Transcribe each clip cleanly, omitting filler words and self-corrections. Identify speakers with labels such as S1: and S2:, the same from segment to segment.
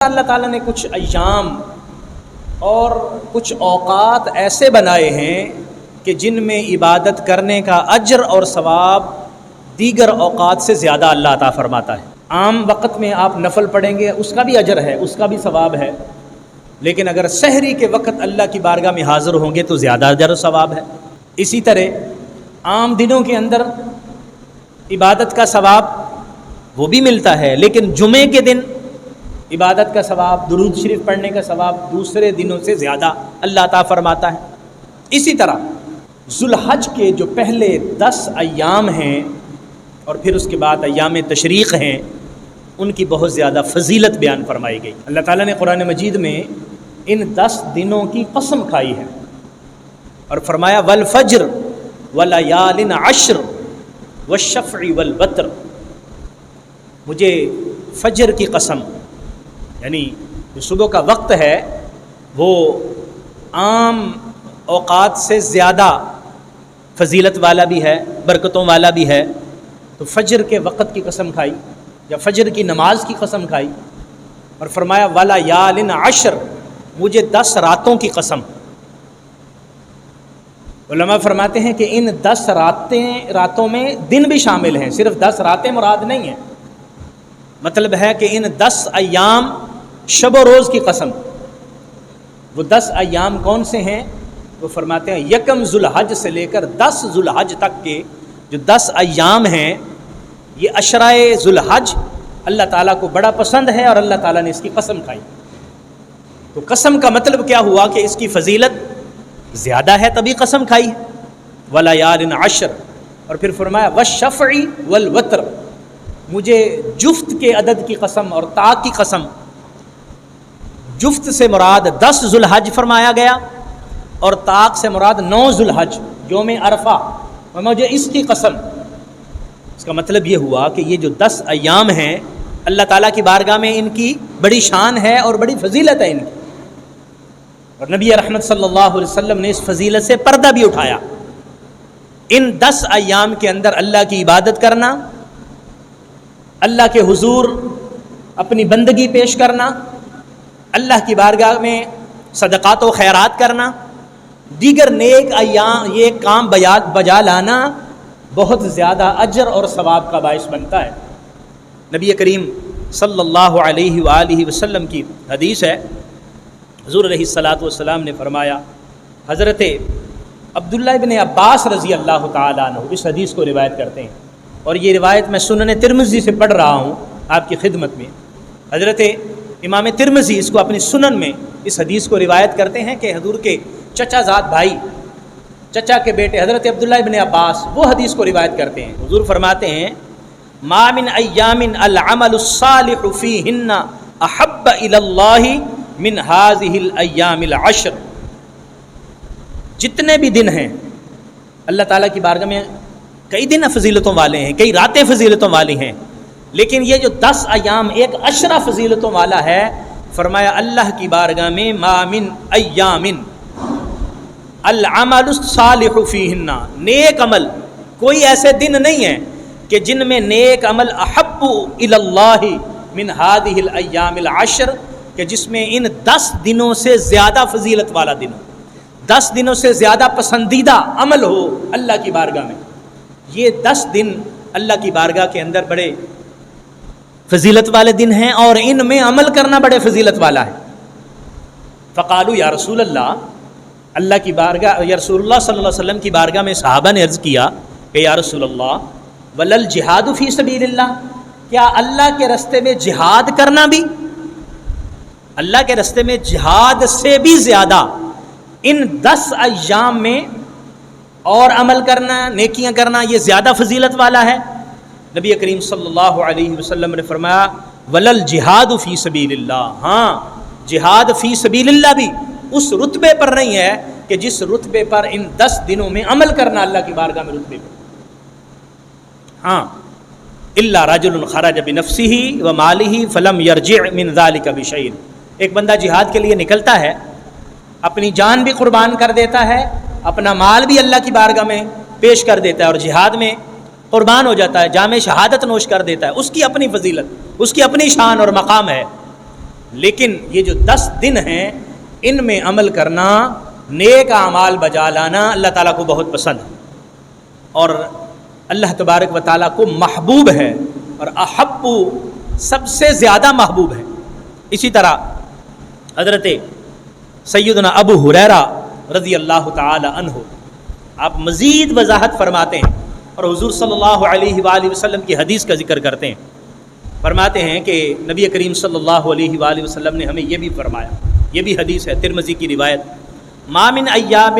S1: اللہ تعالیٰ نے کچھ ایام اور کچھ اوقات ایسے بنائے ہیں کہ جن میں عبادت کرنے کا اجر اور ثواب دیگر اوقات سے زیادہ اللہ عطا فرماتا ہے۔ عام وقت میں آپ نفل پڑھیں گے، اس کا بھی اجر ہے، اس کا بھی ثواب ہے، لیکن اگر سحری کے وقت اللہ کی بارگاہ میں حاضر ہوں گے تو زیادہ اجر و ثواب ہے۔ اسی طرح عام دنوں کے اندر عبادت کا ثواب وہ بھی ملتا ہے، لیکن جمعے کے دن عبادت کا ثواب، درود شریف پڑھنے کا ثواب دوسرے دنوں سے زیادہ اللہ عطا فرماتا ہے۔ اسی طرح ذوالحج کے جو پہلے 10 ایام ہیں اور پھر اس کے بعد ایام تشریق ہیں، ان کی بہت زیادہ فضیلت بیان فرمائی گئی۔ اللہ تعالیٰ نے قرآن مجید میں ان 10 دنوں کی قسم کھائی ہے اور فرمایا والفجر ولیال عشر والشفع والوتر، مجھے فجر کی قسم، یعنی جو صبح کا وقت ہے وہ عام اوقات سے زیادہ فضیلت والا بھی ہے، برکتوں والا بھی ہے، تو فجر کے وقت کی قسم کھائی یا فجر کی نماز کی قسم کھائی اور فرمایا ولیال عشر، مجھے 10 راتوں کی قسم۔ علماء فرماتے ہیں کہ ان 10 راتوں میں دن بھی شامل ہیں، صرف 10 راتیں مراد نہیں ہیں، مطلب ہے کہ ان 10 ایام شب و روز کی قسم۔ وہ 10 ایام کون سے ہیں؟ وہ فرماتے ہیں 1 ذوالحج سے لے کر 10 ذوالحج تک کے جو 10 ایام ہیں، یہ عشرۂ ذوالحج اللہ تعالیٰ کو بڑا پسند ہے اور اللہ تعالیٰ نے اس کی قسم کھائی۔ تو قسم کا مطلب کیا ہوا کہ اس کی فضیلت زیادہ ہے، تبھی قسم کھائی ولیال عشر، اور پھر فرمایا والشفع والوتر، مجھے جفت کے عدد کی قسم اور طاق کی قسم۔ جفت سے مراد 10 ذوالحج فرمایا گیا اور طاق سے مراد 9 ذوالحج یوم عرفہ، اور مجھے اس کی قسم۔ اس کا مطلب یہ ہوا کہ یہ جو 10 ایام ہیں اللہ تعالیٰ کی بارگاہ میں ان کی بڑی شان ہے اور بڑی فضیلت ہے ان کی، اور نبی رحمت صلی اللہ علیہ وسلم نے اس فضیلت سے پردہ بھی اٹھایا۔ ان 10 ایام کے اندر اللہ کی عبادت کرنا، اللہ کے حضور اپنی بندگی پیش کرنا، اللہ کی بارگاہ میں صدقات و خیرات کرنا، دیگر نیک ایام یہ کام بجا لانا بہت زیادہ اجر اور ثواب کا باعث بنتا ہے۔ نبی کریم صلی اللہ علیہ وآلہ وسلم کی حدیث ہے، حضور علیہ الصلاۃ والسلام نے فرمایا، حضرت عبداللہ ابن عباس رضی اللہ تعالیٰ عنہ اس حدیث کو روایت کرتے ہیں، اور یہ روایت میں سنن ترمذی سے پڑھ رہا ہوں آپ کی خدمت میں۔ حضرت امام ترمذی اس کو اپنی سنن میں اس حدیث کو روایت کرتے ہیں کہ حضور کے چچا زاد بھائی، چچا کے بیٹے حضرت عبداللہ ابن عباس وہ حدیث کو روایت کرتے ہیں۔ حضور فرماتے ہیں ما من ایام العمل الصالح فیہن احب الی اللہ من هذه الایام العشر، جتنے بھی دن ہیں اللہ تعالیٰ کی بارگاہ میں کئی دن فضیلتوں والے ہیں، کئی راتیں فضیلتوں والی ہیں، لیکن یہ جو 10 ایام ایک عشرہ فضیلتوں والا ہے، فرمایا اللہ کی بارگاہ میں ما من ایام العمل الصالح فیہن، نیک عمل کوئی ایسے دن نہیں ہیں کہ جن میں نیک عمل احب الی اللہ من هذه الایام العشر، کہ جس میں ان 10 دنوں سے زیادہ فضیلت والا دن ہو، 10 دنوں سے زیادہ پسندیدہ عمل ہو اللہ کی بارگاہ میں۔ یہ 10 دن اللہ کی بارگاہ کے اندر بڑے فضیلت والے دن ہیں اور ان میں عمل کرنا بڑے فضیلت والا ہے۔ فقالوا یا رسول اللہ، اللہ کی بارگاہ یا رسول اللہ صلی اللہ علیہ وسلم کی بارگاہ میں صحابہ نے عرض کیا کہ یا رسول اللہ ولل جہاد فی سبیل اللہ، کیا اللہ کے راستے میں جہاد کرنا بھی، اللہ کے راستے میں جہاد سے بھی زیادہ ان 10 ایام میں اور عمل کرنا، نیکیاں کرنا، یہ زیادہ فضیلت والا ہے؟ نبی کریم صلی اللہ علیہ وسلم نے فرمایا ولل جہاد فی سبیل اللہ، ہاں جہاد فی سبیل اللہ بھی اس رتبے پر نہیں ہے کہ جس رتبے پر ان 10 دنوں میں عمل کرنا اللہ کی بارگاہ میں رتبے پر، ہاں الا رجل خرج بنفسہ ومالہ فلم یرجع من ذلک بشیء، ایک بندہ جہاد کے لیے نکلتا ہے، اپنی جان بھی قربان کر دیتا ہے، اپنا مال بھی اللہ کی بارگاہ میں پیش کر دیتا ہے اور جہاد میں قربان ہو جاتا ہے، جام شہادت نوش کر دیتا ہے، اس کی اپنی فضیلت، اس کی اپنی شان اور مقام ہے، لیکن یہ جو 10 دن ہیں ان میں عمل کرنا، نیک اعمال بجا لانا اللہ تعالیٰ کو بہت پسند ہے، اور اللہ تبارک و تعالیٰ کو محبوب ہے، اور احب سب سے زیادہ محبوب ہے۔ اسی طرح حضرت سیدنا ابو ہریرہ رضی اللہ تعالی عنہ آپ مزید وضاحت فرماتے ہیں، اور حضور صلی اللہ علیہ وآلہ وسلم کی حدیث کا ذکر کرتے ہیں، فرماتے ہیں کہ نبی کریم صلی اللہ علیہ وآلہ وسلم نے ہمیں یہ بھی فرمایا، یہ بھی حدیث ہے ترمذی کی روایت، ما من ایام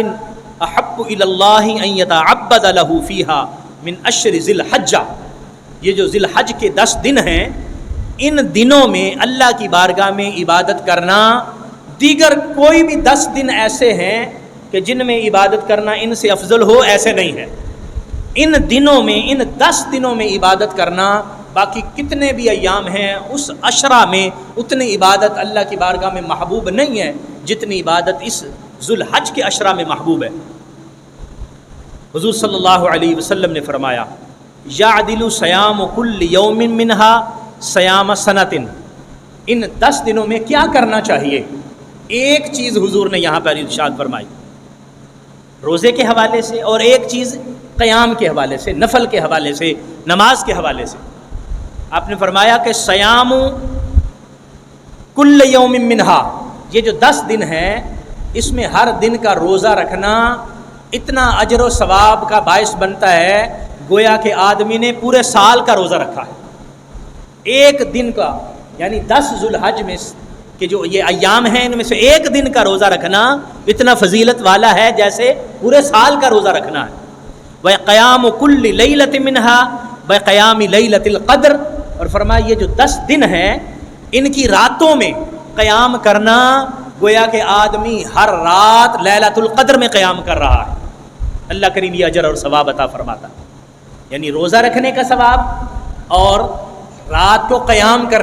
S1: احب الی اللہ ان یتعبد له فیہا من اشر ذی الحجہ، یہ جو ذی الحج کے 10 دن ہیں ان دنوں میں اللہ کی بارگاہ میں عبادت کرنا، دیگر کوئی بھی 10 دن ایسے ہیں کہ جن میں عبادت کرنا ان سے افضل ہو، ایسے نہیں ہے۔ ان دنوں میں، ان 10 دنوں میں عبادت کرنا، باقی کتنے بھی ایام ہیں اس عشرہ میں اتنی عبادت اللہ کی بارگاہ میں محبوب نہیں ہے جتنی عبادت اس ذو الحج کے عشرہ میں محبوب ہے۔ حضور صلی اللہ علیہ وسلم نے فرمایا یعدل صیام کل یوم منہا صیام سنۃ، ان 10 دنوں میں کیا کرنا چاہیے؟ ایک چیز حضور نے یہاں پر ارشاد فرمائی روزے کے حوالے سے، اور ایک چیز قیام کے حوالے سے، نفل کے حوالے سے، نماز کے حوالے سے۔ آپ نے فرمایا کہ صیام کل یوم منہا، یہ جو 10 دن ہیں اس میں ہر دن کا روزہ رکھنا اتنا اجر و ثواب کا باعث بنتا ہے گویا کہ آدمی نے پورے سال کا روزہ رکھا ہے۔ ایک دن کا، یعنی 10 ذو الحج میں کہ جو یہ ایام ہیں ان میں سے ایک دن کا روزہ رکھنا اتنا فضیلت والا ہے جیسے پورے سال کا روزہ رکھنا ہے۔ وَقِيَامُ كُلِّ لَيْلَةٍ مِّنْهَا بِقِيَامِ لَيْلَةِ الْقَدْرِ، اور فرمایا یہ جو 10 دن ہیں ان کی راتوں میں قیام کرنا گویا کہ آدمی ہر رات لیلۃ القدر میں قیام کر رہا ہے، اللہ کریم یہ اجر اور ثواب عطا فرماتا ہے، یعنی روزہ رکھنے کا ثواب اور رات کو قیام کرنے